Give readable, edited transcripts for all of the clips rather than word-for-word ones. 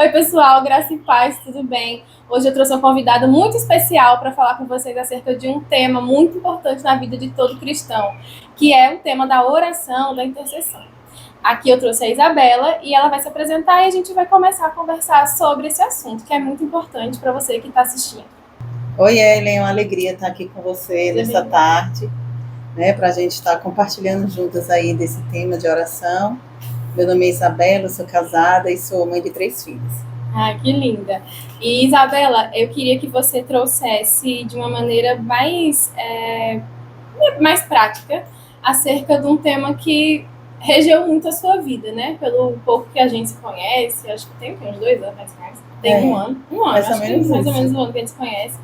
Oi, pessoal, graça e paz, tudo bem? Hoje eu trouxe uma convidada muito especial para falar com vocês acerca de um tema muito importante na vida de todo cristão, que é o tema da oração, da intercessão. Aqui eu trouxe a Isabela e ela vai se apresentar e a gente vai começar a conversar sobre esse assunto, que é muito importante para você que está assistindo. Oi, Ellen, é uma alegria estar aqui com você nessa tarde, né, para a gente estar compartilhando juntas aí desse tema de oração. Meu nome é Isabela, sou casada e sou mãe de 3 filhos. Ah, que linda. E, Isabela, eu queria que você trouxesse de uma maneira mais prática acerca de um tema que regeu muito a sua vida, né? Pelo pouco que a gente se conhece, acho que tem uns 2 anos, mais. Tem um ano, mais ou menos um ano que a gente se conhece.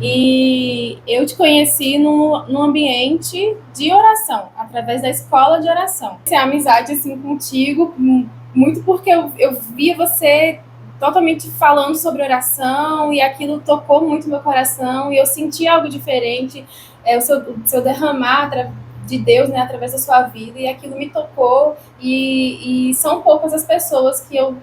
E eu te conheci num ambiente de oração, através da escola de oração. Essa amizade, assim, contigo, muito porque eu via você totalmente falando sobre oração e aquilo tocou muito meu coração e eu senti algo diferente, o seu derramar de Deus, né, através da sua vida, e aquilo me tocou, e são poucas as pessoas que eu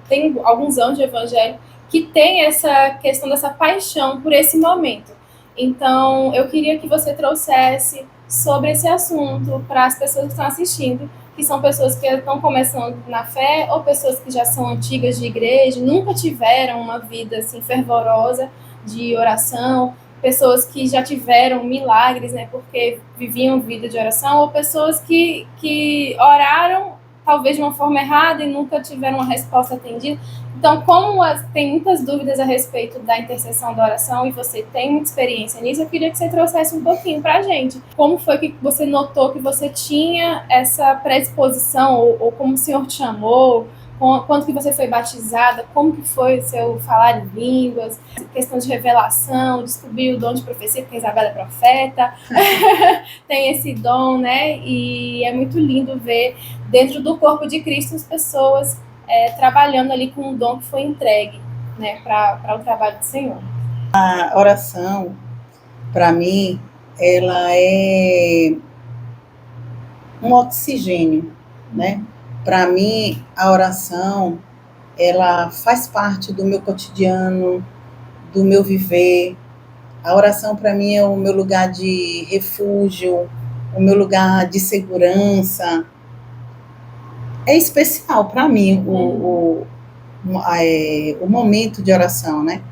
tenho alguns anos de evangelho que tem essa questão dessa paixão por esse momento. Então, eu queria que você trouxesse sobre esse assunto para as pessoas que estão assistindo, que são pessoas que estão começando na fé ou pessoas que já são antigas de igreja, nunca tiveram uma vida assim fervorosa de oração, pessoas que já tiveram milagres, né, porque viviam vida de oração, ou pessoas que oraram talvez de uma forma errada e nunca tiveram uma resposta atendida. Então, como tem muitas dúvidas a respeito da intercessão da oração e você tem muita experiência nisso, eu queria que você trouxesse um pouquinho para a gente. Como foi que você notou que você tinha essa predisposição, ou como o Senhor te chamou, quando que você foi batizada, como que foi o seu falar em línguas, questão de revelação, descobrir o dom de profecia, porque a Isabela é profeta, tem esse dom, né? E é muito lindo ver dentro do corpo de Cristo as pessoas trabalhando ali com o dom que foi entregue, né, para o trabalho do Senhor. A oração, para mim, ela é um oxigênio, né? Para mim, a oração, ela faz parte do meu cotidiano, do meu viver. A oração, para mim, é o meu lugar de refúgio, o meu lugar de segurança. É especial para mim o momento de oração, né?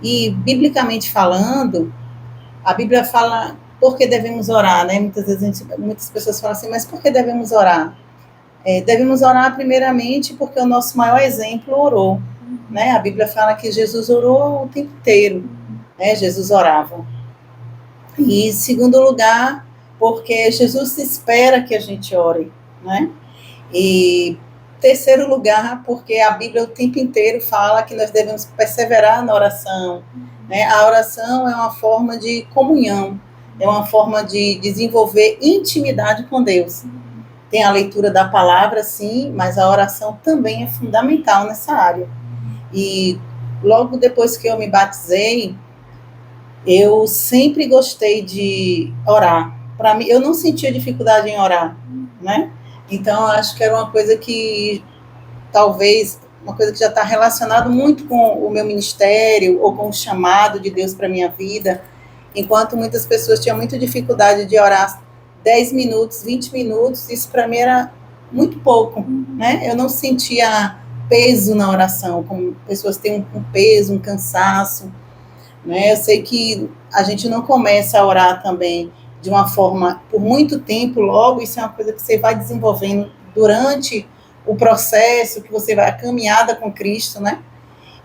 E, biblicamente falando, a Bíblia fala por que devemos orar, né? Muitas pessoas falam assim, mas por que devemos orar? Devemos orar primeiramente porque o nosso maior exemplo orou, né? A Bíblia fala que Jesus orou o tempo inteiro, né? Jesus orava. E, em segundo lugar, porque Jesus espera que a gente ore, né? E terceiro lugar, porque a Bíblia o tempo inteiro fala que nós devemos perseverar na oração, né? A oração é uma forma de comunhão, é uma forma de desenvolver intimidade com Deus. Tem a leitura da palavra, sim, mas a oração também é fundamental nessa área. E logo depois que eu me batizei, eu sempre gostei de orar. Para mim, eu não sentia dificuldade em orar, né? Então, acho que era uma coisa que, talvez, uma coisa que já está relacionada muito com o meu ministério ou com o chamado de Deus para a minha vida, enquanto muitas pessoas tinham muita dificuldade de orar 10 minutos, 20 minutos, isso para mim era muito pouco, né? Eu não sentia peso na oração, como pessoas têm um peso, um cansaço, né? Eu sei que a gente não começa a orar também de uma forma por muito tempo logo, isso é uma coisa que você vai desenvolvendo durante o processo, que você vai a caminhada com Cristo, né?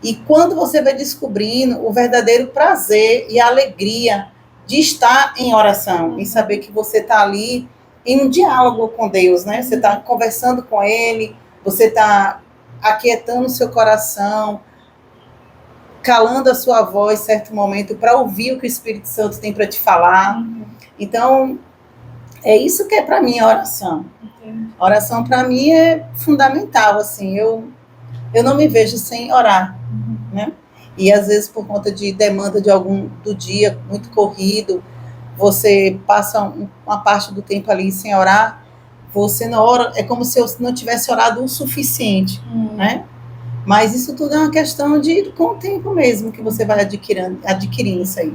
E quando você vai descobrindo o verdadeiro prazer e a alegria de estar em oração, em saber que você está ali em um diálogo com Deus, né? Você está conversando com Ele, você está aquietando o seu coração, calando a sua voz em certo momento para ouvir o que o Espírito Santo tem para te falar. Então, é isso que é para mim a oração. A oração para mim é fundamental, assim, eu não me vejo sem orar, né? E às vezes por conta de demanda do dia muito corrido, você passa uma parte do tempo ali sem orar, você não ora, é como se eu não tivesse orado o suficiente, né? Mas isso tudo é uma questão de, com o tempo mesmo, que você vai adquirindo isso aí.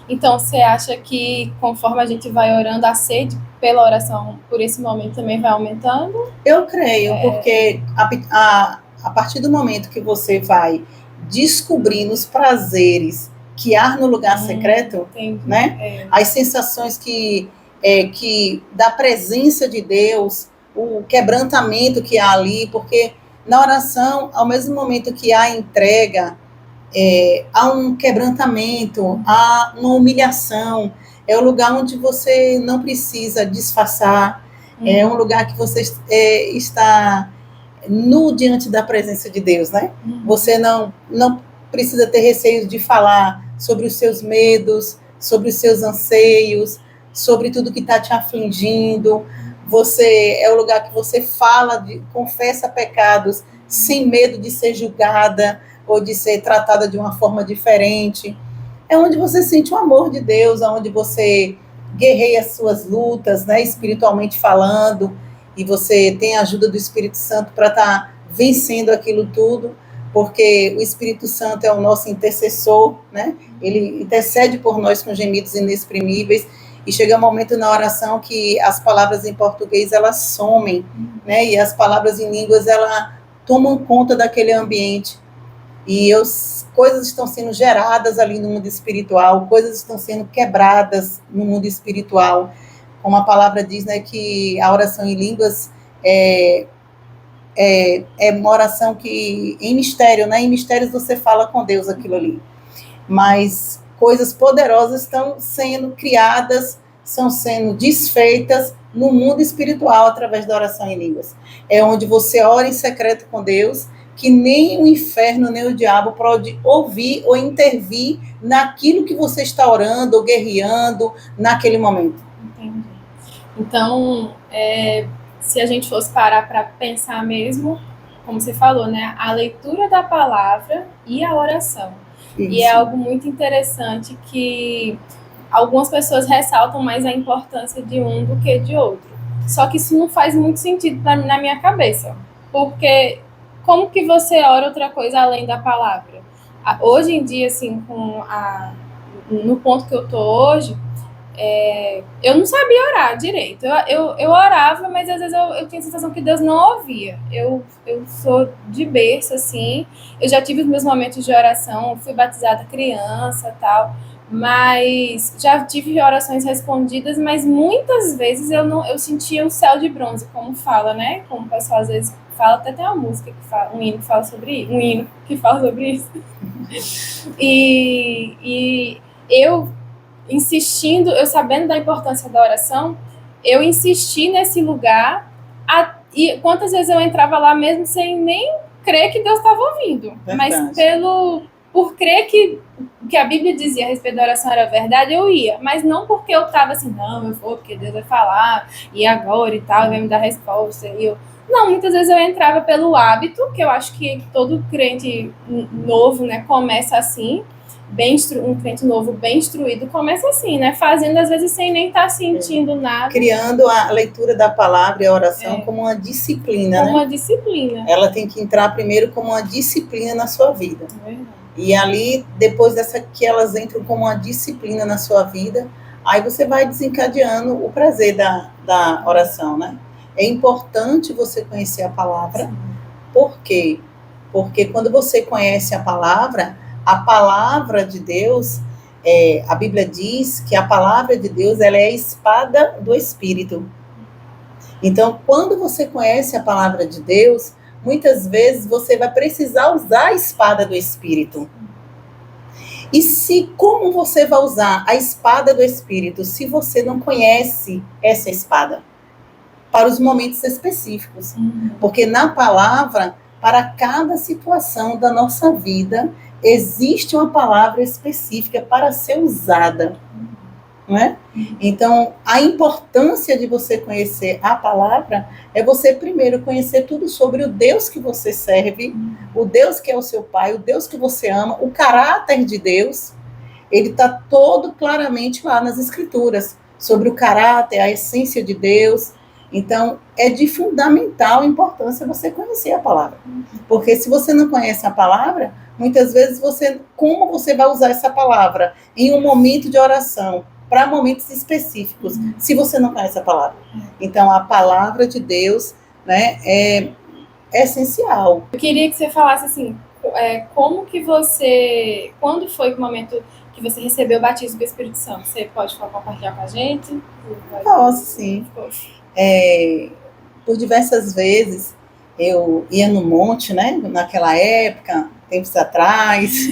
Então, você acha que conforme a gente vai orando, a sede pela oração por esse momento também vai aumentando? Eu creio, porque a partir do momento que você vai descobrindo os prazeres que há no lugar secreto, Entendi. né? As sensações que da presença de Deus, o quebrantamento que há ali, porque na oração, ao mesmo momento que há entrega, há um quebrantamento, há uma humilhação, é o lugar onde você não precisa disfarçar, é um lugar que você está nu diante da presença de Deus, né? Você não precisa ter receio de falar sobre os seus medos, sobre os seus anseios, sobre tudo que está te afligindo. É o lugar que você fala, confessa pecados, sem medo de ser julgada ou de ser tratada de uma forma diferente. É onde você sente o amor de Deus, onde você guerreia as suas lutas, né, espiritualmente falando, e você tem a ajuda do Espírito Santo para estar vencendo aquilo tudo, porque o Espírito Santo é o nosso intercessor, né? Ele intercede por nós com gemidos inexprimíveis, e chega um momento na oração que as palavras em português, elas somem, né? E as palavras em línguas, elas tomam conta daquele ambiente, e coisas estão sendo geradas ali no mundo espiritual, coisas estão sendo quebradas no mundo espiritual, como a palavra diz, né, que a oração em línguas é uma oração que, em mistério, né, em mistérios você fala com Deus aquilo ali, mas coisas poderosas estão sendo criadas, estão sendo desfeitas no mundo espiritual através da oração em línguas. É onde você ora em secreto com Deus, que nem o inferno, nem o diabo pode ouvir ou intervir naquilo que você está orando ou guerreando naquele momento. Entendi. Então, se a gente fosse parar para pensar mesmo, como você falou, né, a leitura da palavra e a oração. Isso. E é algo muito interessante que algumas pessoas ressaltam mais a importância de um do que de outro. Só que isso não faz muito sentido na minha cabeça, porque como que você ora outra coisa além da palavra? Hoje em dia, assim, no ponto que eu tô hoje, eu não sabia orar direito. Eu orava, mas às vezes eu tinha a sensação que Deus não ouvia. Eu sou de berço, assim. Eu já tive os meus momentos de oração, fui batizada criança e tal, mas já tive orações respondidas, mas muitas vezes eu sentia o céu de bronze, como fala, né? Como o pessoal às vezes fala, até tem uma música que fala, um hino que fala sobre isso. E eu insistindo, eu sabendo da importância da oração, eu insisti nesse lugar, e quantas vezes eu entrava lá mesmo sem nem crer que Deus estava ouvindo, verdade. Mas por crer que a Bíblia dizia a respeito da oração era verdade, eu ia, mas não porque eu estava assim, não, eu vou, porque Deus vai falar, e agora e tal, vai me dar resposta, não, muitas vezes eu entrava pelo hábito, que eu acho que todo crente novo, né, começa assim, um crente novo bem instruído começa assim, né? Fazendo às vezes sem nem estar sentindo nada. Criando a leitura da palavra e a oração como uma disciplina, como uma disciplina. Ela tem que entrar primeiro como uma disciplina na sua vida. E ali, depois que elas entram como uma disciplina na sua vida, aí você vai desencadeando o prazer da oração, né? É importante você conhecer a palavra. Sim. Por quê? Porque quando você conhece a palavra de Deus, a Bíblia diz que a palavra de Deus, ela é a espada do Espírito. Então, quando você conhece a palavra de Deus, muitas vezes você vai precisar usar a espada do Espírito. E como você vai usar a espada do Espírito se você não conhece essa espada? Para os momentos específicos. Porque na palavra, para cada situação da nossa vida, existe uma palavra específica para ser usada, não é? Então, a importância de você conhecer a palavra é você primeiro conhecer tudo sobre o Deus que você serve, o Deus que é o seu Pai, o Deus que você ama, o caráter de Deus, ele está todo claramente lá nas Escrituras, sobre o caráter, a essência de Deus, Então, é de fundamental importância você conhecer a palavra. Porque se você não conhece a palavra, muitas vezes como você vai usar essa palavra em um momento de oração, para momentos específicos, se você não conhece a palavra. Então, a palavra de Deus, né, é essencial. Eu queria que você falasse assim, como que você, quando foi o momento que você recebeu o batismo do Espírito Santo? Você pode compartilhar com a gente? Posso, sim. Por diversas vezes, eu ia no monte, né, naquela época, tempos atrás.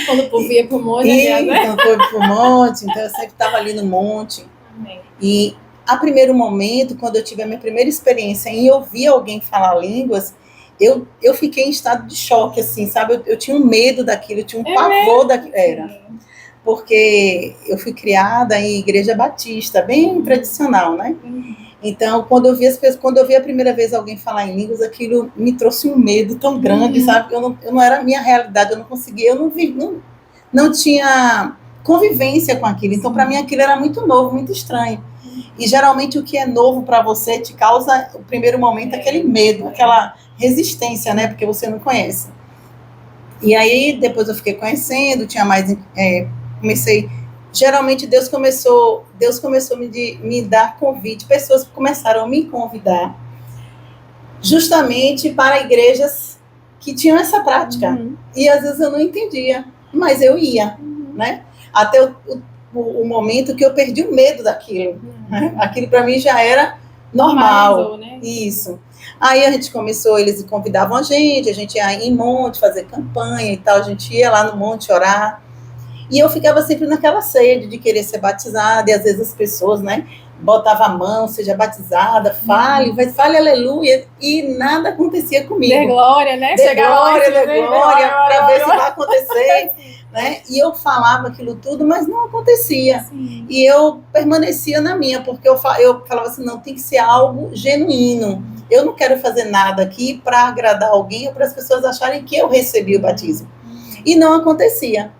Quando o povo ia pro monte, aliás, né? Quando foi pro monte, então eu sempre estava ali no monte. Amém. E, a primeiro momento, quando eu tive a minha primeira experiência em ouvir alguém falar línguas, eu fiquei em estado de choque, assim, sabe? Eu tinha um medo daquilo, eu tinha um pavor daquilo. Era. Porque eu fui criada em igreja batista, bem tradicional, né? Então, quando eu vi a primeira vez alguém falar em línguas, aquilo me trouxe um medo tão grande, sabe? Eu não era a minha realidade, eu não conseguia, não tinha convivência com aquilo. Então, para mim, aquilo era muito novo, muito estranho. E, geralmente, o que é novo para você te causa, no primeiro momento, aquele medo, aquela resistência, né? Porque você não conhece. E aí, depois eu fiquei conhecendo, tinha mais... comecei... Geralmente, Deus começou a me dar convite, pessoas começaram a me convidar justamente para igrejas que tinham essa prática. E, às vezes, eu não entendia, mas eu ia, né? Até o momento que eu perdi o medo daquilo. Né? Aquilo, para mim, já era normal. Né? Isso. Aí a gente começou, eles convidavam a gente ia em monte, fazer campanha e tal, a gente ia lá no monte orar. E eu ficava sempre naquela sede de querer ser batizada, e às vezes as pessoas, né, botavam a mão, seja batizada, fale aleluia, e nada acontecia comigo. Dê glória, né? Dê glória, para ver se vai acontecer, né? E eu falava aquilo tudo, mas não acontecia. Sim. E eu permanecia na minha, porque eu falava assim, não, tem que ser algo genuíno. Eu não quero fazer nada aqui para agradar alguém ou para as pessoas acharem que eu recebi o batismo. E não acontecia.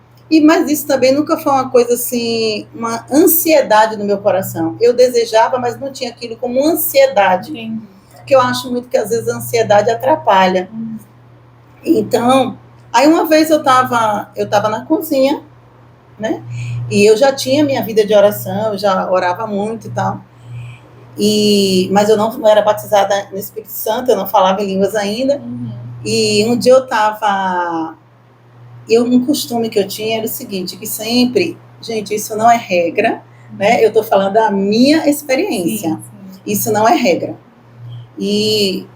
Mas isso também nunca foi uma coisa assim, uma ansiedade no meu coração. Eu desejava, mas não tinha aquilo como ansiedade. Sim. Porque eu acho muito que às vezes a ansiedade atrapalha. Então, aí uma vez eu estava na cozinha, né? E eu já tinha minha vida de oração, eu já orava muito e tal. Mas eu não era batizada no Espírito Santo, eu não falava em línguas ainda. E um dia um costume que eu tinha era o seguinte, que sempre, gente, isso não é regra, né? Eu estou falando da minha experiência. Sim. Isso não é regra. E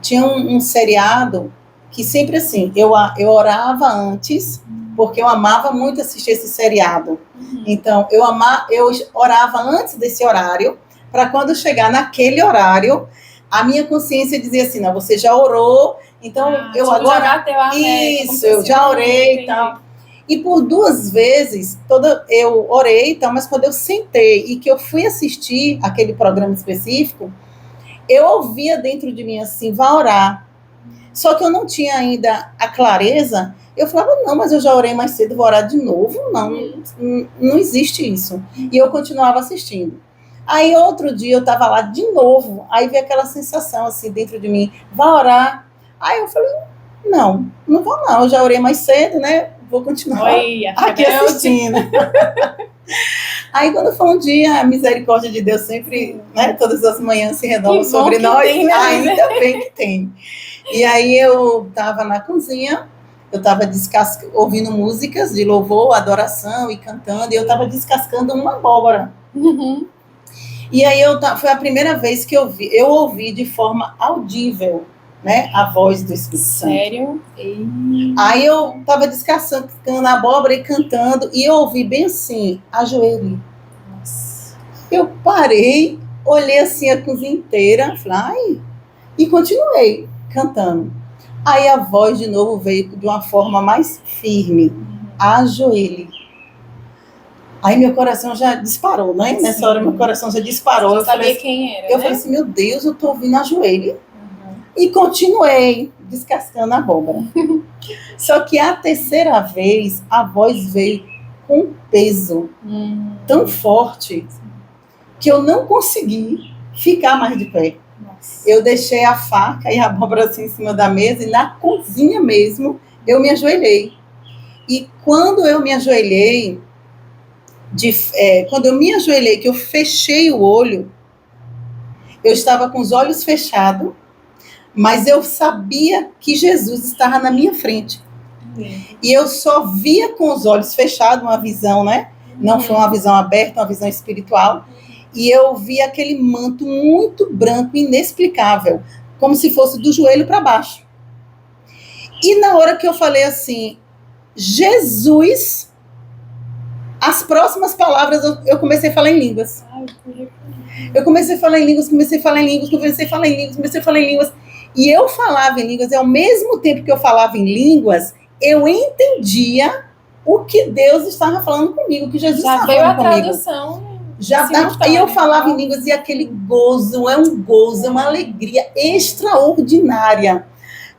tinha um seriado que sempre assim, eu orava antes, porque eu amava muito assistir esse seriado. Então, eu orava antes desse horário, para quando chegar naquele horário, a minha consciência dizia assim, não, você já orou, então eu tipo, agora... Já bateu a meta, isso, eu já orei e tal. E por 2 vezes, eu orei e tal, mas quando eu sentei e que eu fui assistir aquele programa específico, eu ouvia dentro de mim assim, vá orar. Só que eu não tinha ainda a clareza, eu falava, não, mas eu já orei mais cedo, vou orar de novo. Não existe isso. E eu continuava assistindo. Aí outro dia eu estava lá de novo, aí veio aquela sensação assim dentro de mim, vá orar. Aí eu falei, não vou não, eu já orei mais cedo, né? Vou continuar aqui assistindo. Aí quando foi um dia, a misericórdia de Deus sempre, né, todas as manhãs se renova sobre nós, tem, né? Ainda bem que tem. E aí eu estava na cozinha, eu estava ouvindo músicas de louvor, adoração e cantando, e eu estava descascando uma abóbora. E aí foi a primeira vez que eu ouvi de forma audível, né, a voz do Espírito Santo. Sério? Aí eu estava descascando a abóbora e cantando, e eu ouvi bem assim, ajoelhe. Eu parei, olhei assim a cozinha inteira, falei, e continuei cantando. Aí a voz de novo veio de uma forma mais firme, ajoelhe. Aí meu coração já disparou, né? Sim. Nessa hora meu coração já disparou. Eu sabia quem era, Eu falei assim, meu Deus, eu tô ouvindo ajoelhe. E continuei descascando a abóbora. Só que a terceira vez, a voz veio com peso tão forte que eu não consegui ficar mais de pé. Nossa. Eu deixei a faca e a abóbora assim em cima da mesa e na cozinha mesmo eu me ajoelhei. E quando eu me ajoelhei, que eu fechei o olho, eu estava com os olhos fechados, mas eu sabia que Jesus estava na minha frente. E eu só via com os olhos fechados, uma visão, né? Não foi uma visão aberta, uma visão espiritual. E eu vi aquele manto muito branco, inexplicável, como se fosse do joelho para baixo. E na hora que eu falei assim, Jesus, as próximas palavras eu comecei a falar em línguas. Eu comecei a falar em línguas. E eu falava em línguas, e ao mesmo tempo que eu falava em línguas, eu entendia o que Deus estava falando comigo, o que Jesus estava falando comigo. Já veio a tradução. E eu falava em línguas, e aquele gozo, é uma alegria extraordinária.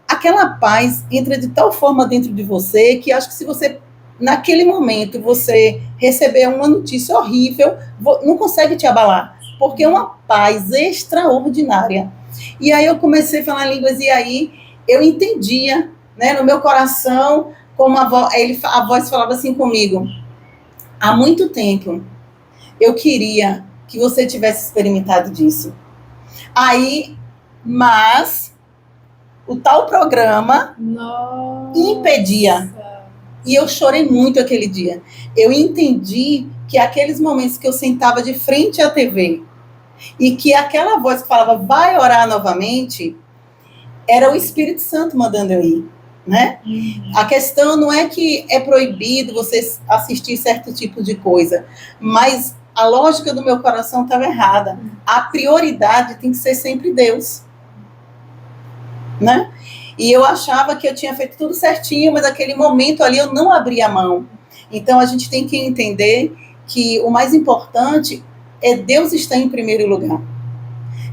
Aquela paz entra de tal forma dentro de você, que acho que se você, naquele momento, você receber uma notícia horrível, não consegue te abalar, porque é uma paz extraordinária. E aí eu comecei a falar línguas, e aí eu entendia, né, no meu coração, como a voz falava assim comigo: há muito tempo eu queria que você tivesse experimentado disso. Aí, mas o tal programa impedia. E eu chorei muito aquele dia. Eu entendi que aqueles momentos que eu sentava de frente à TV e que aquela voz que falava, vai orar novamente, era o Espírito Santo mandando eu ir, né? A questão não é que é proibido você assistir certo tipo de coisa, mas a lógica do meu coração estava errada. A prioridade tem que ser sempre Deus, né? E eu achava que eu tinha feito tudo certinho, mas naquele momento ali eu não abri a mão. Então a gente tem que entender que o mais importante é Deus estar em primeiro lugar.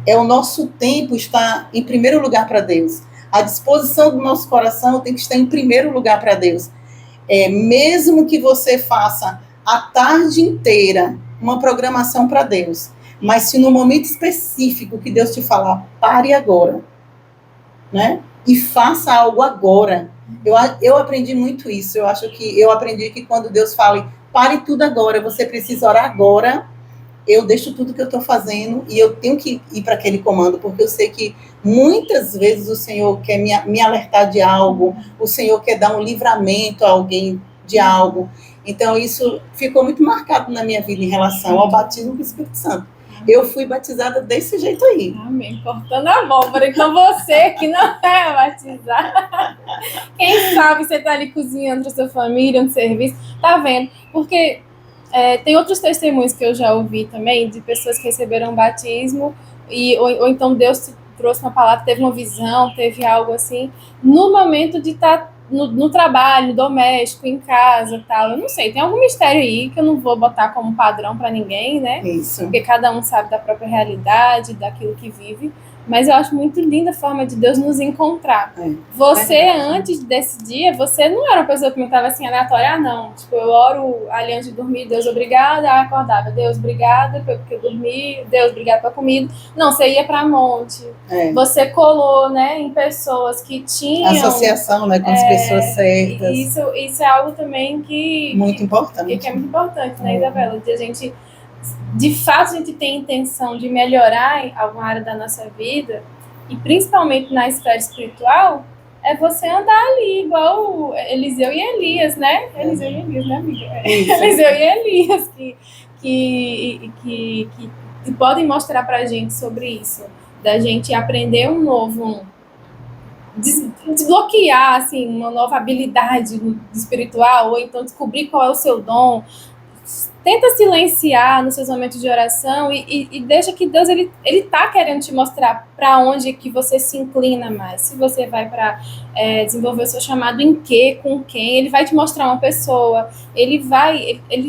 É o nosso tempo estar em primeiro lugar para Deus. A disposição do nosso coração tem que estar em primeiro lugar para Deus. Mesmo que você faça a tarde inteira uma programação para Deus, mas se no momento específico que Deus te falar, pare agora, né? E faça algo agora. Eu aprendi muito isso. Eu acho que eu aprendi que quando Deus fala, pare tudo agora, você precisa orar agora, eu deixo tudo que eu estou fazendo e eu tenho que ir para aquele comando, porque eu sei que muitas vezes o Senhor quer me alertar de algo, o Senhor quer dar um livramento a alguém de algo. Então, isso ficou muito marcado na minha vida em relação ao batismo do Espírito Santo. Eu fui batizada desse jeito aí. Amém. Cortando a abóbora. Então, você que não é batizada, quem sabe você está ali cozinhando para sua família, no serviço, tá vendo? Porque tem outros testemunhos que eu já ouvi também, de pessoas que receberam batismo, ou então Deus trouxe uma palavra, teve uma visão, teve algo assim, no momento de estar no trabalho, no doméstico, em casa, tal. Eu não sei, tem algum mistério aí que eu não vou botar como padrão para ninguém, né? Isso. Porque cada um sabe da própria realidade, daquilo que vive. Mas eu acho muito linda a forma de Deus nos encontrar. Você, antes desse dia, você não era uma pessoa que me estava assim, aleatória, não. Tipo, eu oro ali antes de dormir, Deus, obrigada, aí acordava, Deus, obrigada porque eu dormi, Deus, obrigada pela comida. Não, você ia para monte. Você colou, né, em pessoas que tinham... Associação, né, com as pessoas certas. Isso é algo também que... Muito importante. Que é muito importante, né, Isabela? De a gente... De fato, a gente tem intenção de melhorar em alguma área da nossa vida, e principalmente na esfera espiritual, é você andar ali, igual Eliseu e Elias, né? Eliseu e Elias, né, amiga? Eliseu e Elias, que podem mostrar pra gente sobre isso, da gente aprender um novo... desbloquear, assim, uma nova habilidade espiritual, ou então descobrir qual é o seu dom. Tenta silenciar nos seus momentos de oração e deixa que Deus, ele tá querendo te mostrar para onde que você se inclina mais. Se você vai para desenvolver o seu chamado em quê, com quem, ele vai te mostrar uma pessoa, ele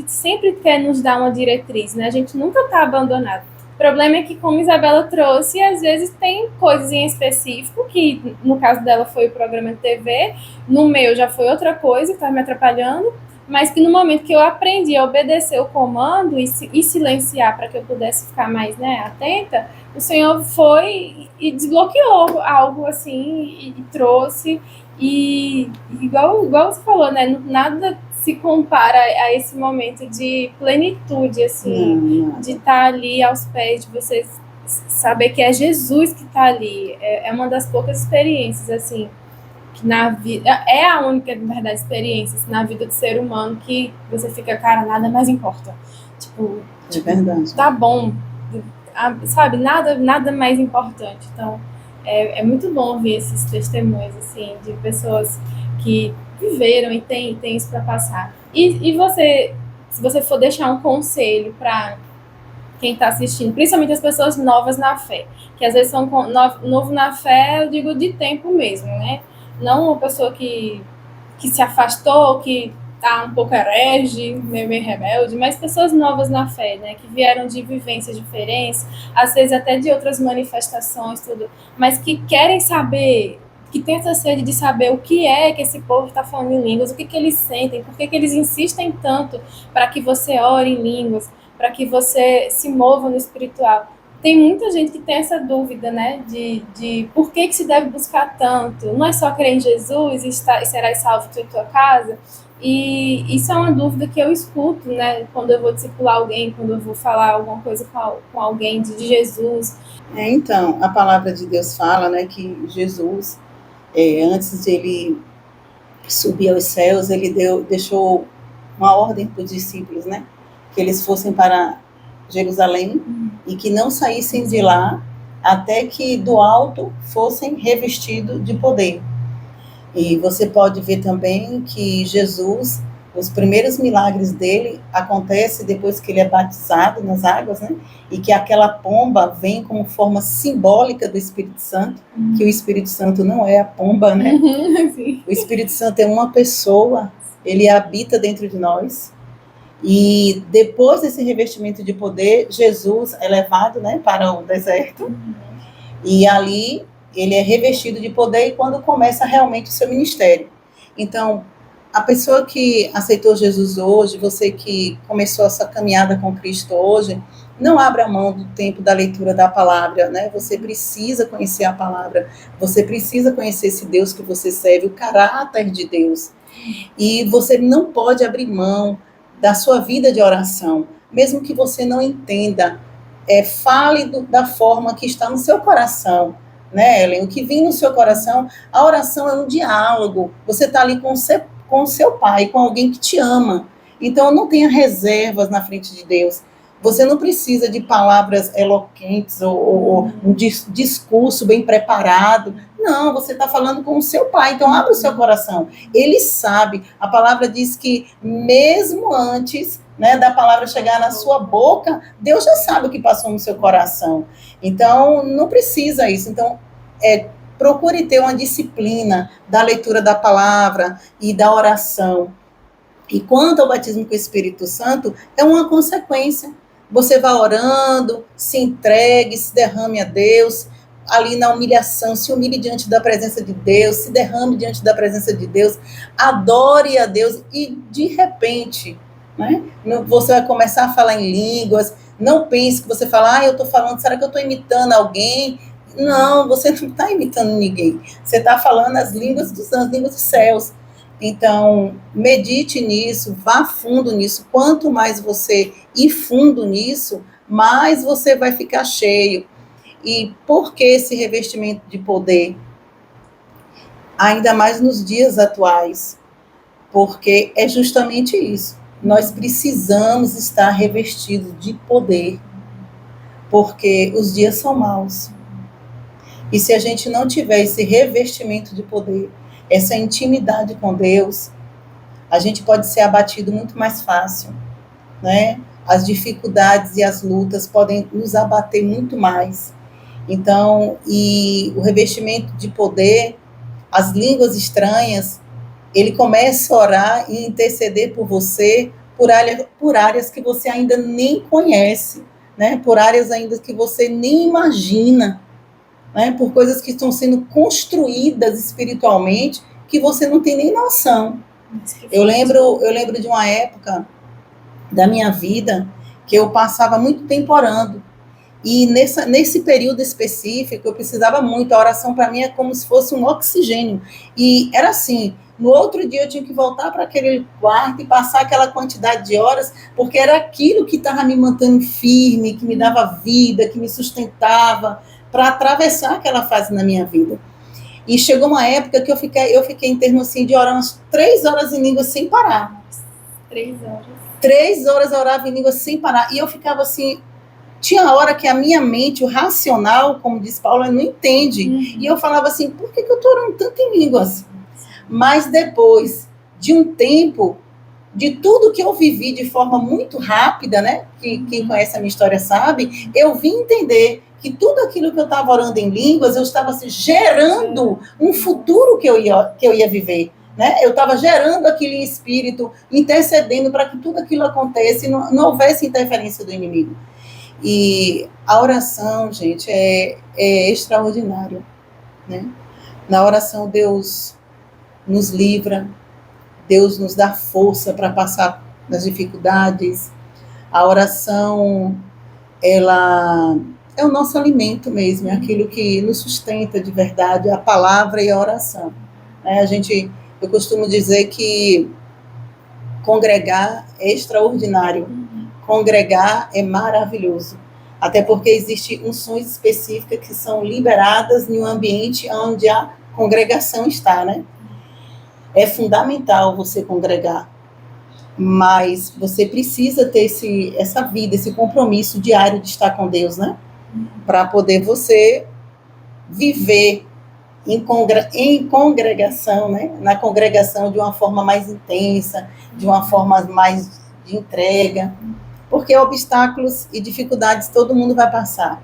sempre quer nos dar uma diretriz, né? A gente nunca tá abandonado. O problema é que, como Isabela trouxe, às vezes tem coisas em específico, que no caso dela foi o programa de TV, no meu já foi outra coisa que tá me atrapalhando, mas que no momento que eu aprendi a obedecer o comando e silenciar para que eu pudesse ficar mais, né, atenta, o Senhor foi e desbloqueou algo assim e trouxe, e igual você falou, né, nada se compara a esse momento de plenitude, assim, de estar ali aos pés, de você saber que é Jesus que está ali. É uma das poucas experiências, assim, que na vida, é a única, na verdade, experiência assim, na vida do ser humano que você fica, cara, nada mais importa. Tipo, é verdade. Tá bom, sabe, nada mais importante. Então, é muito bom ver esses testemunhos, assim, de pessoas que viveram e tem isso para passar. E você, se você for deixar um conselho para quem está assistindo, principalmente as pessoas novas na fé, que às vezes são novo na fé, eu digo de tempo mesmo, né? Não uma pessoa que se afastou, que tá um pouco herege, meio rebelde, mas pessoas novas na fé, né? Que vieram de vivências diferentes, às vezes até de outras manifestações, tudo, mas que querem saber, que tem essa sede de saber o que é que esse povo está falando em línguas, o que eles sentem, por que eles insistem tanto para que você ore em línguas, para que você se mova no espiritual. Tem muita gente que tem essa dúvida, né, de por que se deve buscar tanto. Não é só crer em Jesus e serás salvo tu e tua casa. E isso é uma dúvida que eu escuto, né, quando eu vou discipular alguém, quando eu vou falar alguma coisa com alguém de Jesus. Então, a palavra de Deus fala, né, que Jesus, antes de ele subir aos céus, ele deixou uma ordem para os discípulos, né, que eles fossem para Jerusalém e que não saíssem de lá até que do alto fossem revestidos de poder. E você pode ver também que Jesus, os primeiros milagres dele acontecem depois que ele é batizado nas águas, né? E que aquela pomba vem como forma simbólica do Espírito Santo, que o Espírito Santo não é a pomba, né? O Espírito Santo é uma pessoa, ele habita dentro de nós. E depois desse revestimento de poder, Jesus é levado, né, para o deserto. E ali ele é revestido de poder e quando começa realmente o seu ministério. Então, a pessoa que aceitou Jesus hoje, você que começou essa caminhada com Cristo hoje, não abra mão do tempo da leitura da palavra, né? Você precisa conhecer a palavra, você precisa conhecer esse Deus que você serve, o caráter de Deus. E você não pode abrir mão da sua vida de oração, mesmo que você não entenda, fale da forma que está no seu coração, né, Ellen? O que vem no seu coração, a oração é um diálogo, você está ali com o seu pai, com alguém que te ama, então não tenha reservas na frente de Deus, você não precisa de palavras eloquentes ou um discurso bem preparado, não, você está falando com o seu pai, então abre o seu coração, ele sabe, a palavra diz que mesmo antes, né, da palavra chegar na sua boca, Deus já sabe o que passou no seu coração, então não precisa isso, então procure ter uma disciplina da leitura da palavra e da oração, e quanto ao batismo com o Espírito Santo, é uma consequência, você vai orando, se entregue, se derrame a Deus, ali na humilhação, se humilhe diante da presença de Deus, se derrame diante da presença de Deus, adore a Deus e de repente, né, você vai começar a falar em línguas, não pense que você fala, eu estou falando, será que eu estou imitando alguém? Não, você não está imitando ninguém, você está falando as línguas dos anjos, as línguas dos céus. Então, medite nisso, vá fundo nisso. Quanto mais você ir fundo nisso, mais você vai ficar cheio. E por que esse revestimento de poder? Ainda mais nos dias atuais. Porque é justamente isso. Nós precisamos estar revestidos de poder. Porque os dias são maus. E se a gente não tiver esse revestimento de poder, essa intimidade com Deus, a gente pode ser abatido muito mais fácil, né? As dificuldades e as lutas podem nos abater muito mais. Então, e o revestimento de poder, as línguas estranhas, ele começa a orar e interceder por você, por áreas que você ainda nem conhece, né? Por áreas ainda que você nem imagina, né, por coisas que estão sendo construídas espiritualmente, que você não tem nem noção. Eu lembro de uma época da minha vida que eu passava muito tempo orando. E nesse período específico, eu precisava muito. A oração, para mim, é como se fosse um oxigênio. E era assim, no outro dia eu tinha que voltar para aquele quarto e passar aquela quantidade de horas, porque era aquilo que estava me mantendo firme, que me dava vida, que me sustentava, para atravessar aquela fase na minha vida. E chegou uma época que eu fiquei em termos assim, de orar umas 3 horas em língua sem parar. 3 horas. 3 horas eu orava em língua sem parar. E eu ficava assim, tinha hora que a minha mente, o racional, como diz Paulo, não entende. E eu falava assim, por que eu estou orando tanto em línguas? Mas depois de um tempo, de tudo que eu vivi de forma muito rápida, né? Que quem conhece a minha história sabe, eu vim entender que tudo aquilo que eu estava orando em línguas, eu estava assim, gerando um futuro que eu ia viver. Né? Eu estava gerando aquilo em espírito, intercedendo para que tudo aquilo acontecesse e não houvesse interferência do inimigo. E a oração, gente, é extraordinário. Né? Na oração, Deus nos livra, Deus nos dá força para passar nas dificuldades. A oração, ela é o nosso alimento mesmo, é aquilo que nos sustenta de verdade, a palavra e a oração. Eu costumo dizer que congregar é extraordinário, congregar é maravilhoso, até porque existem unções específicas que são liberadas em um ambiente onde a congregação está, né? É fundamental você congregar, mas você precisa ter essa vida, esse compromisso diário de estar com Deus, né? Para poder você viver em congregação, né? Na congregação de uma forma mais intensa, de uma forma mais de entrega, porque obstáculos e dificuldades todo mundo vai passar,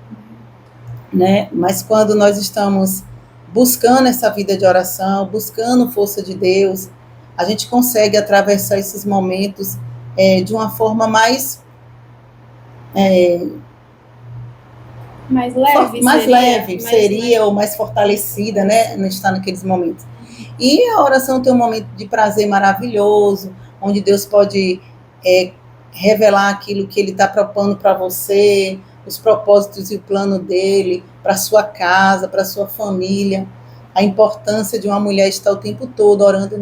né? Mas quando nós estamos buscando essa vida de oração, buscando força de Deus, a gente consegue atravessar esses momentos de uma forma mais leve seria ou mais fortalecida, né? Não estar naqueles momentos. E a oração tem um momento de prazer maravilhoso, onde Deus pode revelar aquilo que Ele está propondo para você, os propósitos e o plano dele para sua casa, para sua família. A importância de uma mulher estar o tempo todo orando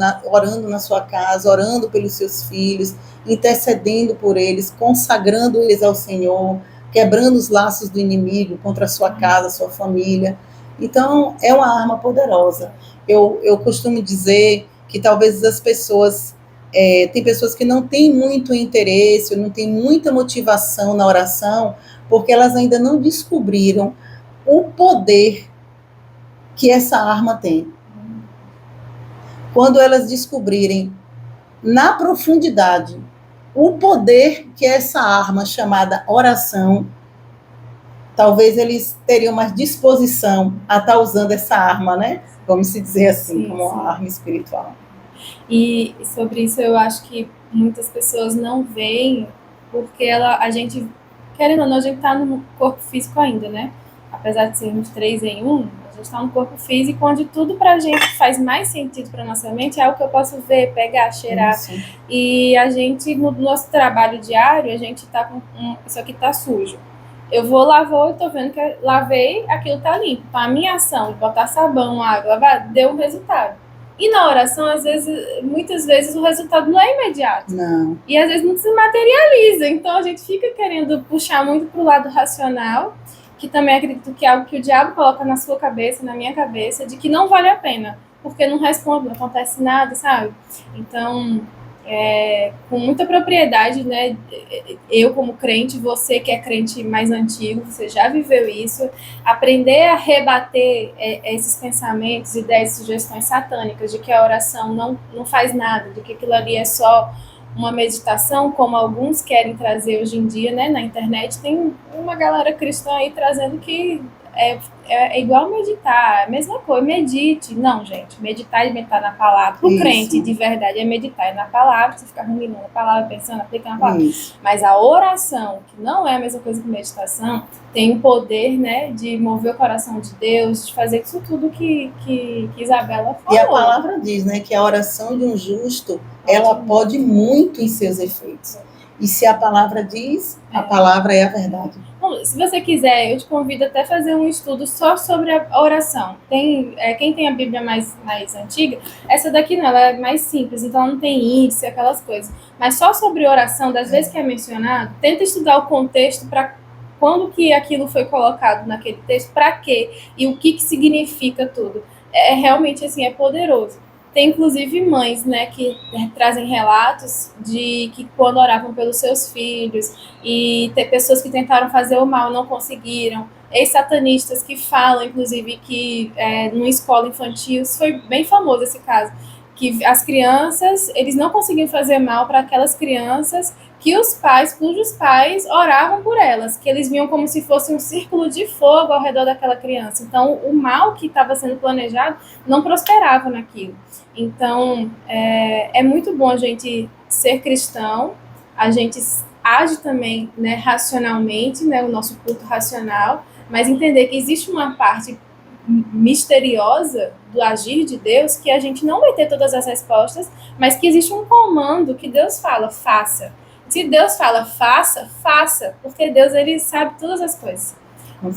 na sua casa, orando pelos seus filhos, intercedendo por eles, consagrando eles ao Senhor, quebrando os laços do inimigo contra a sua casa, a sua família. Então, é uma arma poderosa. Eu costumo dizer que talvez as pessoas... tem pessoas que não têm muito interesse, não têm muita motivação na oração, porque elas ainda não descobriram o poder que essa arma tem. Quando elas descobrirem na profundidade o poder que essa arma chamada oração, talvez eles teriam mais disposição a estar usando essa arma, né? Vamos se dizer assim, sim, como uma arma espiritual. E sobre isso eu acho que muitas pessoas não veem, porque a gente, querendo ou não, a gente está no corpo físico ainda, né? Apesar de sermos 3 em 1, a gente está no corpo físico, onde tudo para a gente faz mais sentido para nossa mente, é o que eu posso ver, pegar, cheirar. Sim. E a gente, no nosso trabalho diário, a gente está com isso aqui está sujo. Eu vou e tô vendo que lavei, aquilo tá limpo. Então, a minha ação de botar sabão, água, lavar, deu um resultado. E na oração, muitas vezes, o resultado não é imediato. Não. E às vezes não se materializa. Então a gente fica querendo puxar muito pro lado racional, que também acredito que é algo que o diabo coloca na sua cabeça, na minha cabeça, de que não vale a pena, porque não responde, não acontece nada, sabe? Então, com muita propriedade, né? Eu como crente, você que é crente mais antigo, você já viveu isso, aprender a rebater esses pensamentos, ideias, sugestões satânicas de que a oração não faz nada, de que aquilo ali é só uma meditação, como alguns querem trazer hoje em dia, né? Na internet tem uma galera cristã aí trazendo que é igual meditar, é a mesma coisa, medite. Não, gente, meditar e meditar na palavra. Para o crente, de verdade, é meditar na palavra, você fica ruminando a palavra, pensando, aplicando a palavra. Isso. Mas a oração, que não é a mesma coisa que meditação, tem o poder, né, de mover o coração de Deus, de fazer isso tudo que Isabela falou. E a palavra diz, né, que a oração de um justo, ela pode muito em seus efeitos. E se a palavra diz, a palavra é a verdade. Bom, se você quiser, eu te convido até a fazer um estudo só sobre a oração. Quem tem a Bíblia mais antiga, essa daqui não, ela é mais simples, então ela não tem índice, aquelas coisas. Mas só sobre oração, das vezes que é mencionado, tenta estudar o contexto para quando que aquilo foi colocado naquele texto, para quê e o que significa tudo. Realmente, assim, é poderoso. Tem, inclusive, mães, né, que trazem relatos de que quando oravam pelos seus filhos, e tem pessoas que tentaram fazer o mal, não conseguiram, ex-satanistas que falam, inclusive, que numa escola infantil, isso foi bem famoso esse caso, que as crianças, eles não conseguiam fazer mal para aquelas crianças que os pais, cujos pais oravam por elas, que eles viam como se fosse um círculo de fogo ao redor daquela criança. Então, o mal que estava sendo planejado não prosperava naquilo. Então, é muito bom a gente ser cristão, a gente age também, né, racionalmente, né, o nosso culto racional, mas entender que existe uma parte misteriosa do agir de Deus, que a gente não vai ter todas as respostas, mas que existe um comando que Deus fala, faça. Se Deus fala, faça, faça, porque Deus, ele sabe todas as coisas.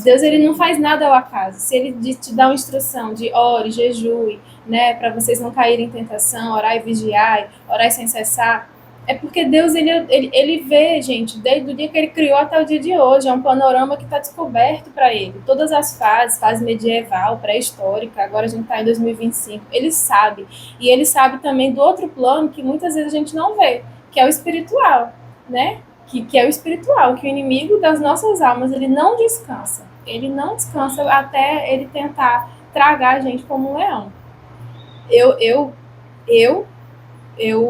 Deus, ele não faz nada ao acaso. Se ele te dá uma instrução de ore, jejue, né, para vocês não caírem em tentação, orar e vigiar, orar sem cessar, é porque Deus, ele vê, gente, desde o dia que ele criou até o dia de hoje, é um panorama que está descoberto para ele. Todas as fases, fase medieval, pré-histórica, agora a gente está em 2025, ele sabe. E ele sabe também do outro plano que muitas vezes a gente não vê, que é o espiritual, né? Que é o espiritual, que o inimigo das nossas almas, ele não descansa. Ele não descansa até ele tentar tragar a gente como um leão. Eu,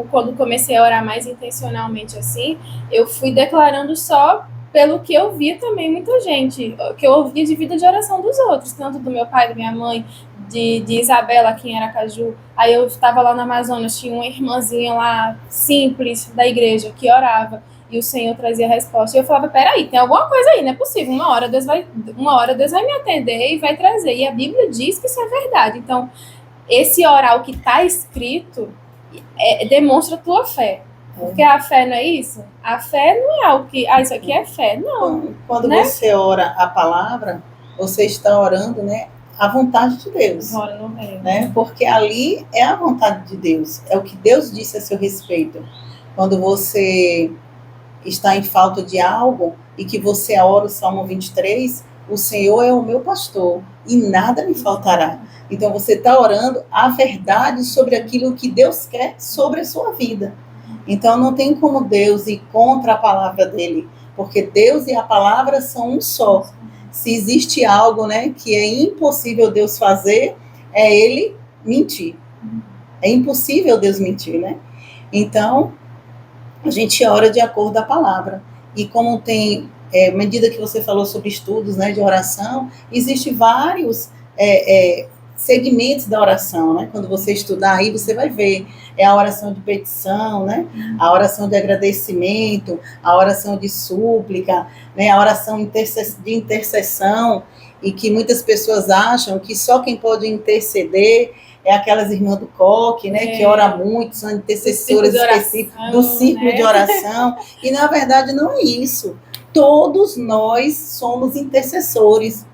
quando comecei a orar mais intencionalmente assim, eu fui declarando só pelo que eu via também muita gente, que eu ouvia de vida de oração dos outros, tanto do meu pai, da minha mãe, de Isabela aqui em Aracaju. Aí eu estava lá no Amazonas, tinha uma irmãzinha lá, simples, da igreja, que orava, e o Senhor trazia a resposta. E eu falava, peraí, tem alguma coisa aí, não é possível, uma hora Deus vai me atender e vai trazer. E a Bíblia diz que isso é verdade. Então, esse orar o que está escrito demonstra a tua fé. Porque a fé não é isso? A fé não é algo que... isso aqui é fé. Não. Quando né? você ora a palavra, você está orando, né, a vontade de Deus. Né? Porque ali é a vontade de Deus. É o que Deus disse a seu respeito. Quando você está em falta de algo e que você ora o Salmo 23, o Senhor é o meu pastor e nada me faltará. Então, você está orando a verdade sobre aquilo que Deus quer sobre a sua vida. Então, não tem como Deus ir contra a palavra dele, porque Deus e a palavra são um só. Se existe algo, né, que é impossível Deus fazer, é ele mentir. É impossível Deus mentir, né? Então, a gente ora de acordo com a palavra. E como tem, à medida que você falou sobre estudos, né, de oração, existem vários segmentos da oração, né? Quando você estudar aí, você vai ver. É a oração de petição, né? A oração de agradecimento, a oração de súplica, né? A oração de intercessão, e que muitas pessoas acham que só quem pode interceder é aquelas irmãs do coque, né? Que ora muito, são intercessoras específicas do círculo de oração. E, na verdade, não é isso. Todos nós somos intercessores.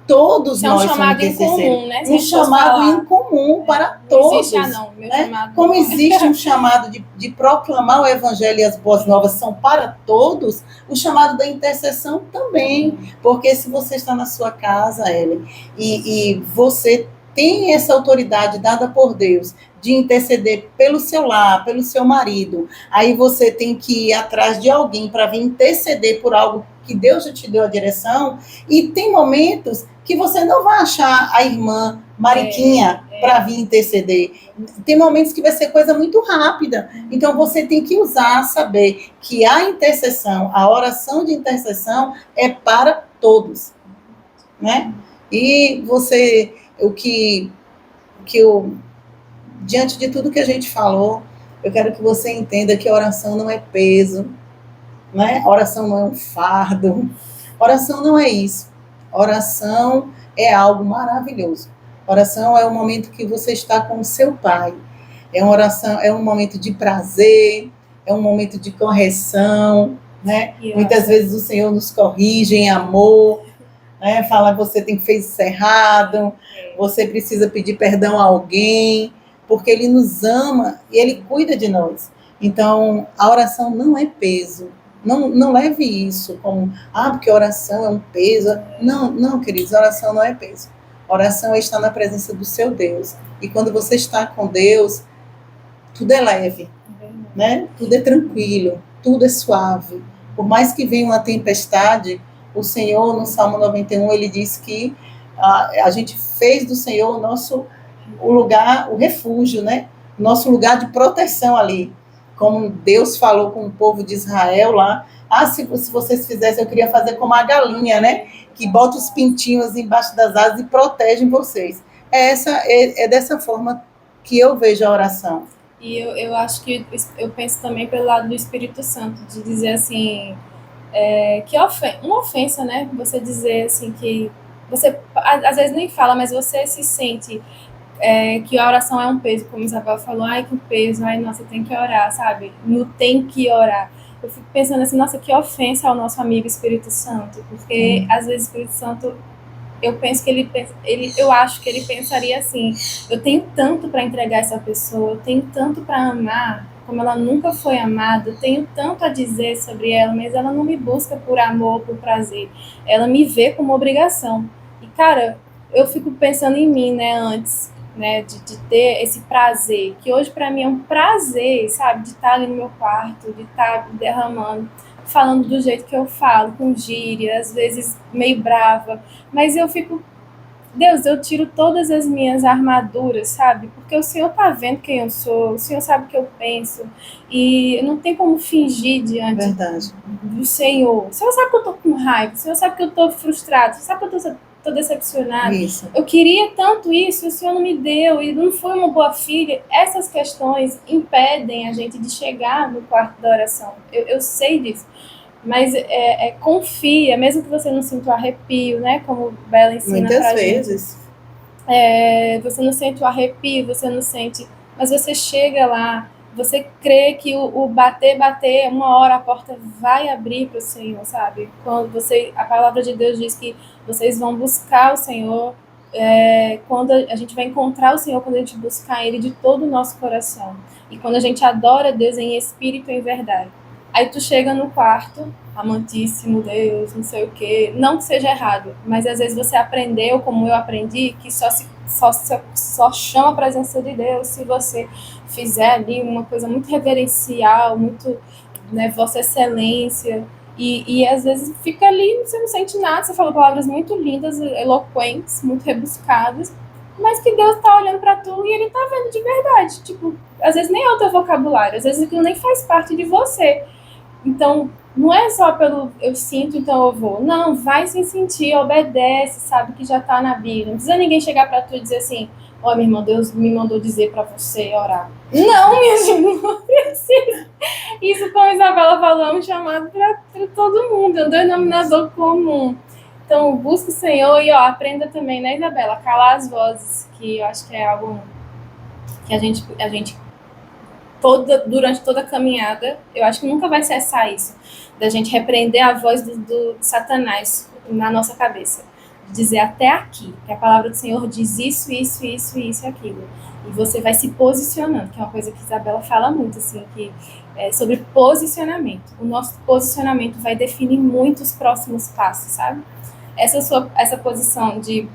Todos nós somos intercessores. Né? Um chamado em comum para todos. Existe, né? Como existe um chamado de proclamar o evangelho e as boas novas são para todos, o chamado da intercessão também. Porque se você está na sua casa, Ellen, e você tem essa autoridade dada por Deus de interceder pelo seu lar, pelo seu marido, aí você tem que ir atrás de alguém para vir interceder por algo que Deus já te deu a direção, e tem momentos que você não vai achar a irmã Mariquinha para vir interceder. Tem momentos que vai ser coisa muito rápida. Então, você tem que saber que a intercessão, a oração de intercessão é para todos. né? E você, eu, diante de tudo que a gente falou, eu quero que você entenda que a oração não é peso, né? A oração não é um fardo, oração não é isso. Oração é algo maravilhoso. Oração é o momento que você está com o seu Pai. É uma oração, é um momento de prazer, é um momento de correção, né? Muitas vezes o Senhor nos corrige em amor, né? Fala que você tem que fazer isso errado, você precisa pedir perdão a alguém, porque Ele nos ama e Ele cuida de nós. Então, a oração não é peso. Não leve isso como, porque a oração é um peso. Não, queridos, a oração não é peso. A oração é estar na presença do seu Deus. E quando você está com Deus, tudo é leve, né? Tudo é tranquilo, tudo é suave. Por mais que venha uma tempestade, o Senhor, no Salmo 91, ele diz que a gente fez do Senhor o lugar, o refúgio, né? Nosso lugar de proteção ali. Como Deus falou com o povo de Israel lá, se vocês fizessem, eu queria fazer como a galinha, né? Que bota os pintinhos embaixo das asas e protegem vocês. É dessa forma que eu vejo a oração. E eu acho que eu penso também pelo lado do Espírito Santo, de dizer assim, que uma ofensa, né? Você dizer assim que você às vezes nem fala, mas você se sente que a oração é um peso, como Isabel falou, que peso, nossa, tem que orar, sabe? Não tem que orar. Eu fico pensando assim, nossa, que ofensa ao nosso amigo Espírito Santo, porque às vezes o Espírito Santo, eu penso que eu acho que ele pensaria assim, eu tenho tanto para entregar essa pessoa, eu tenho tanto para amar, como ela nunca foi amada, eu tenho tanto a dizer sobre ela, mas ela não me busca por amor, por prazer, ela me vê como obrigação. E, cara, eu fico pensando em mim, né, antes, né, de ter esse prazer, que hoje para mim é um prazer, sabe, de estar ali no meu quarto, de estar derramando, falando do jeito que eu falo, com gíria, às vezes meio brava, mas eu fico, Deus, eu tiro todas as minhas armaduras, sabe, porque o Senhor tá vendo quem eu sou, o Senhor sabe o que eu penso, e não tem como fingir diante do Senhor. O Senhor sabe que eu tô com raiva, o Senhor sabe que eu tô frustrado, o Senhor sabe que eu tô decepcionada. Isso. Eu queria tanto isso, o Senhor não me deu, e não foi uma boa filha. Essas questões impedem a gente de chegar no quarto da oração. Eu sei disso. Mas confia, mesmo que você não sinta o arrepio, né? Como Bela ensina muitas pra vezes. gente. Você não sente o arrepio, você não sente... Mas você chega lá, você crê que o bater, uma hora a porta vai abrir para o Senhor, sabe? Quando a palavra de Deus diz que vocês vão buscar o Senhor, quando a gente vai encontrar o Senhor, quando a gente buscar Ele de todo o nosso coração. E quando a gente adora Deus em espírito e em verdade. Aí tu chega no quarto, amantíssimo Deus, não sei o quê. Não que seja errado, mas às vezes você aprendeu, como eu aprendi, que só chama a presença de Deus se você fizer ali uma coisa muito reverencial, muito, né, Vossa Excelência, e às vezes fica ali, você não sente nada, você fala palavras muito lindas, eloquentes, muito rebuscadas, mas que Deus tá olhando para tu e Ele tá vendo de verdade, tipo, às vezes nem é o teu vocabulário, às vezes aquilo nem faz parte de você. Então, não é só pelo eu sinto, então eu vou. Não, vai sem sentir, obedece, sabe que já está na Bíblia. Não precisa ninguém chegar para tu e dizer assim, minha irmã, Deus me mandou dizer para você orar. Não, minha gente, não precisa. Isso, como a Isabela falou, é um chamado para todo mundo, é um denominador comum. Então, busca o Senhor e aprenda também, né, Isabela, calar as vozes, que eu acho que é algo que a gente durante toda a caminhada, eu acho que nunca vai cessar isso, da gente repreender a voz do Satanás na nossa cabeça, dizer até aqui, que a palavra do Senhor diz isso e aquilo, e você vai se posicionando, que é uma coisa que Isabela fala muito, assim, que é sobre posicionamento. O nosso posicionamento vai definir muito os próximos passos, sabe? Essa posição de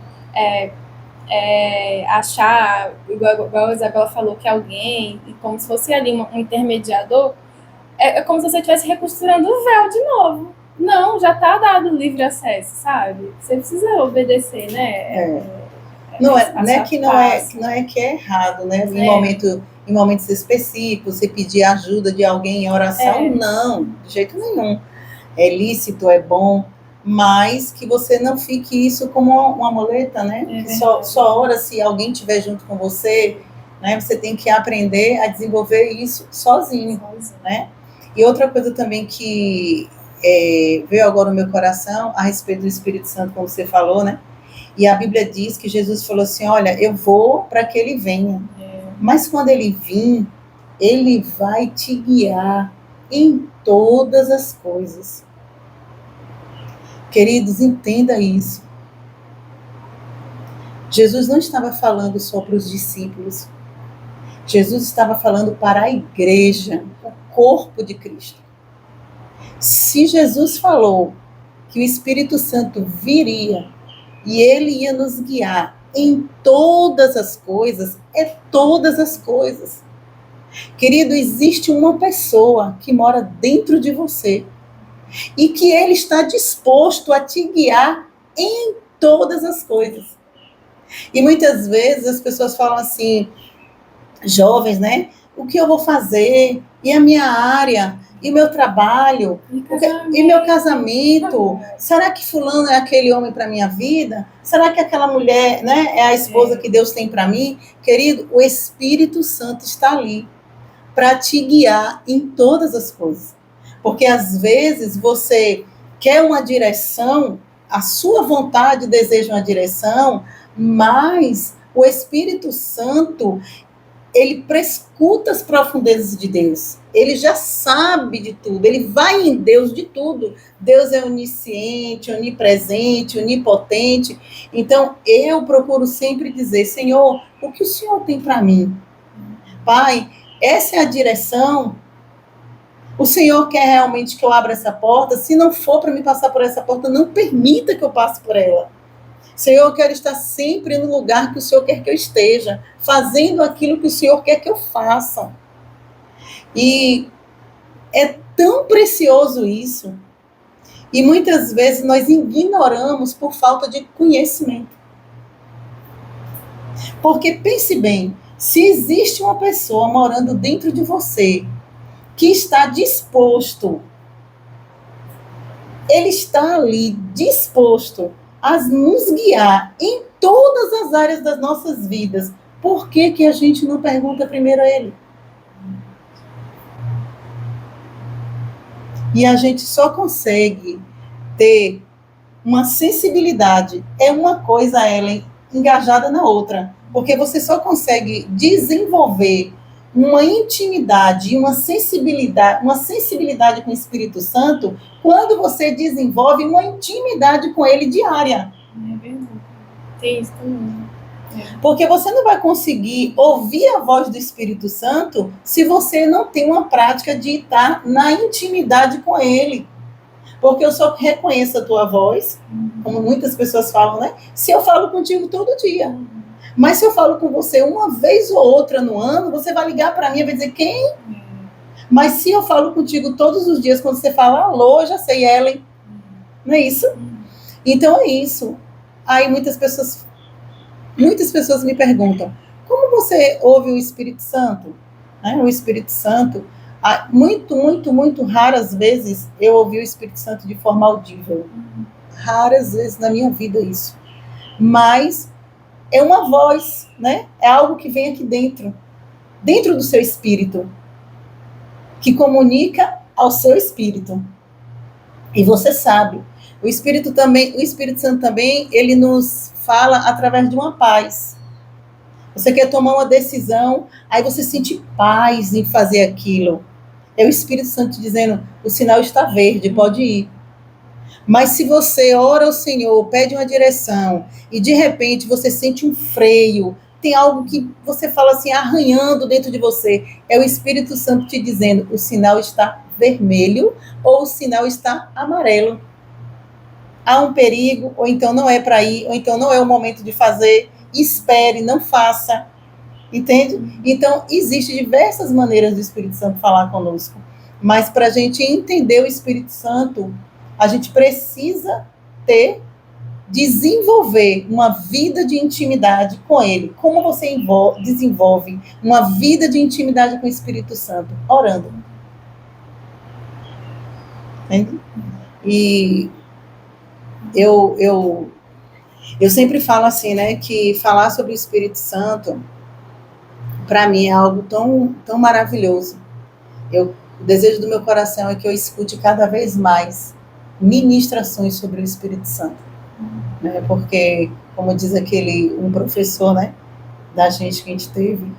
achar, igual a Isabela falou, que alguém, como se fosse ali um intermediador, é como se você estivesse recosturando o véu de novo. Não, já está dado livre acesso, sabe? Você precisa obedecer, né? Não é que é errado, né? Em momentos específicos, você pedir ajuda de alguém em oração, não, de jeito nenhum. É lícito, é bom, mas que você não fique isso como uma muleta, né? Que só ora se alguém estiver junto com você, né? Você tem que aprender a desenvolver isso sozinho, né? E outra coisa também que veio agora no meu coração, a respeito do Espírito Santo, como você falou, né? E a Bíblia diz que Jesus falou assim, olha, eu vou para que ele venha. Mas quando ele vir, ele vai te guiar em todas as coisas. Queridos, entenda isso. Jesus não estava falando só para os discípulos. Jesus estava falando para a igreja, o corpo de Cristo. Se Jesus falou que o Espírito Santo viria e ele ia nos guiar em todas as coisas, é todas as coisas. Querido, existe uma pessoa que mora dentro de você e que ele está disposto a te guiar em todas as coisas. E muitas vezes as pessoas falam assim, jovens, né? O que eu vou fazer? E a minha área? E meu trabalho? E meu casamento? Será que fulano é aquele homem para minha vida? Será que aquela mulher, né, é a esposa que Deus tem para mim? Querido, o Espírito Santo está ali para te guiar em todas as coisas. Porque às vezes você quer uma direção, a sua vontade deseja uma direção, mas o Espírito Santo, ele prescuta as profundezas de Deus. Ele já sabe de tudo. Ele vai em Deus de tudo. Deus é onisciente, onipresente, onipotente. Então, eu procuro sempre dizer, Senhor, o que o Senhor tem para mim? Pai, essa é a direção. O Senhor quer realmente que eu abra essa porta? Se não for para me passar por essa porta, não permita que eu passe por ela. Senhor, eu quero estar sempre no lugar que o Senhor quer que eu esteja, fazendo aquilo que o Senhor quer que eu faça. E é tão precioso isso. E muitas vezes nós ignoramos por falta de conhecimento. Porque pense bem, se existe uma pessoa morando dentro de você que está disposto, ele está ali disposto a nos guiar em todas as áreas das nossas vidas. Por que que a gente não pergunta primeiro a ele? E a gente só consegue ter uma sensibilidade, é uma coisa, Ellen, engajada na outra. Porque você só consegue desenvolver uma intimidade e uma sensibilidade com o Espírito Santo quando você desenvolve uma intimidade com ele diária. É verdade. Tem isso também. Porque você não vai conseguir ouvir a voz do Espírito Santo se você não tem uma prática de estar na intimidade com ele. Porque eu só reconheço a tua voz, como muitas pessoas falam, né? Se eu falo contigo todo dia. Mas se eu falo com você uma vez ou outra no ano, você vai ligar para mim e vai dizer quem? Mas se eu falo contigo todos os dias, quando você fala, alô, já sei, Ellen. Não é isso? Então é isso. Aí muitas pessoas me perguntam, como você ouve o Espírito Santo? Né? O Espírito Santo, muito raras vezes eu ouvi o Espírito Santo de forma audível. Raras vezes na minha vida isso. Mas é uma voz, né? É algo que vem aqui dentro do seu espírito, que comunica ao seu espírito. E você sabe, o Espírito Santo também, ele nos fala através de uma paz. Você quer tomar uma decisão, aí você sente paz em fazer aquilo. É o Espírito Santo dizendo, o sinal está verde, pode ir. Mas se você ora ao Senhor, pede uma direção, e de repente você sente um freio, tem algo que você fala assim, arranhando dentro de você, é o Espírito Santo te dizendo, o sinal está vermelho, ou o sinal está amarelo. Há um perigo, ou então não é para ir, ou então não é o momento de fazer, espere, não faça. Entende? Então, existem diversas maneiras do Espírito Santo falar conosco. Mas para a gente entender o Espírito Santo, a gente precisa desenvolver uma vida de intimidade com ele. Como você desenvolve uma vida de intimidade com o Espírito Santo? Orando. Entende? E Eu sempre falo assim, né, que falar sobre o Espírito Santo, para mim, é algo tão, tão maravilhoso. O desejo do meu coração é que eu escute cada vez mais ministrações sobre o Espírito Santo, né, porque, como diz um professor, né, da gente que a gente teve,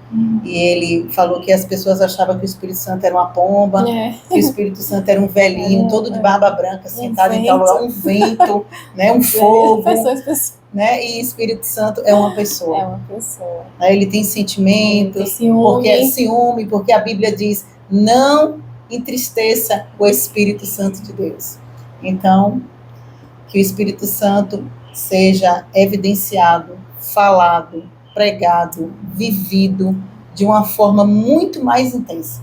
e ele falou que as pessoas achavam que o Espírito Santo era uma pomba, que o Espírito Santo era um velhinho, todo de barba branca, sentado em tal lugar, um vento, né, um fogo, né, e o Espírito Santo é uma pessoa. É uma pessoa. Ele tem sentimentos, ciúme, porque a Bíblia diz, não entristeça o Espírito Santo de Deus. Então, que o Espírito Santo seja evidenciado, falado, pregado, vivido de uma forma muito mais intensa.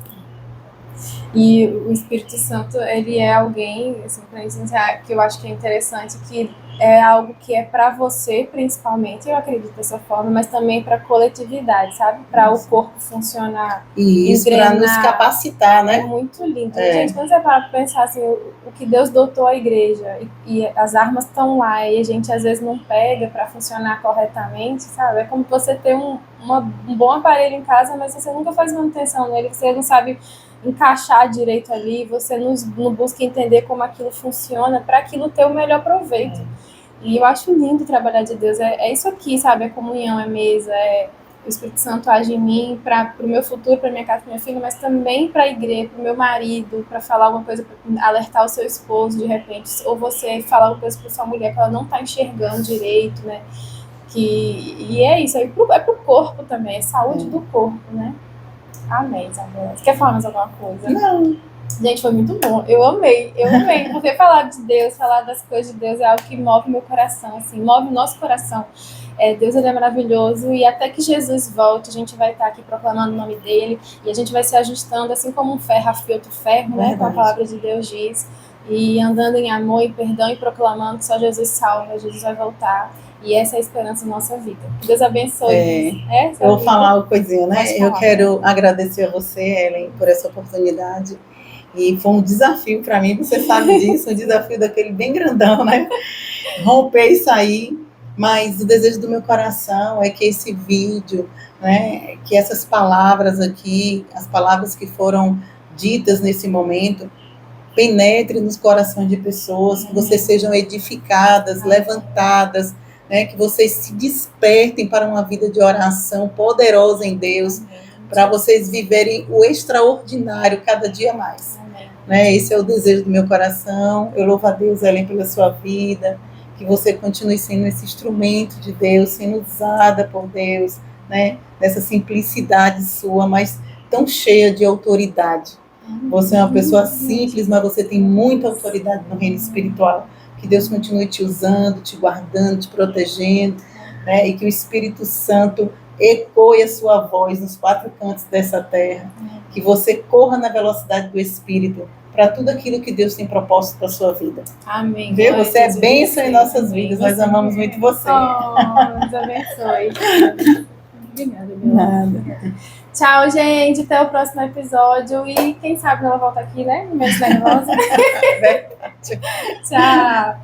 E o Espírito Santo, ele é alguém, assim, pra iniciar, que eu acho que é interessante, que é algo que é para você, principalmente, eu acredito dessa forma, mas também para a coletividade, sabe? Para o corpo funcionar. E isso para nos capacitar, né? É muito lindo. Gente, quando você para pensar assim, o que Deus dotou à igreja, e as armas estão lá, e a gente às vezes não pega para funcionar corretamente, sabe? É como você ter um bom aparelho em casa, mas você nunca faz manutenção nele, você não sabe encaixar direito ali, você não busca entender como aquilo funciona para aquilo ter o melhor proveito. E eu acho lindo trabalhar de Deus, é isso aqui, sabe? É comunhão, é mesa, o Espírito Santo age em mim para o meu futuro, para minha casa, para minha filha, mas também para a igreja, para o meu marido, para falar alguma coisa, para alertar o seu esposo de repente, ou você falar alguma coisa para sua mulher que ela não está enxergando direito, né? E é isso, é pro corpo também, é saúde do corpo, né? Amém, Isabela. Você quer falar mais alguma coisa? Não. Gente, foi muito bom. Eu amei, porque falar de Deus, falar das coisas de Deus é algo que move meu coração, assim, move o nosso coração. Deus, ele é maravilhoso, e até que Jesus volte, a gente vai estar aqui proclamando o nome dele, e a gente vai se ajustando, assim como um ferro afia outro ferro, né? Como a palavra de Deus diz, e andando em amor e perdão e proclamando que só Jesus salva, Jesus vai voltar. E essa é a esperança da nossa vida. Que Deus abençoe. Eu vou falar uma coisinha, né? Eu quero agradecer a você, Ellen, por essa oportunidade. E foi um desafio para mim, você sabe disso, um desafio daquele bem grandão, né? Romper e sair. Mas o desejo do meu coração é que esse vídeo, né, que essas palavras aqui, as palavras que foram ditas nesse momento, penetrem nos corações de pessoas, que vocês sejam edificadas, levantadas, né, que vocês se despertem para uma vida de oração poderosa em Deus, para vocês viverem o extraordinário cada dia mais. Né? Esse é o desejo do meu coração. Eu louvo a Deus, Ellen, pela sua vida, que você continue sendo esse instrumento de Deus, sendo usada por Deus, né? Nessa simplicidade sua, mas tão cheia de autoridade. Você é uma pessoa simples, mas você tem muita autoridade no reino espiritual. Que Deus continue te usando, te guardando, te protegendo, né? E que o Espírito Santo ecoe a sua voz nos 4 cantos dessa terra. Que você corra na velocidade do Espírito para tudo aquilo que Deus tem proposto para a sua vida. Amém. Vê? Você é bênção em nossas vidas. Nós amamos muito você. Deus abençoe. Obrigada, Nada. Tchau, gente. Até o próximo episódio. E quem sabe ela volta aqui, né? No mês nervosa. Tchau.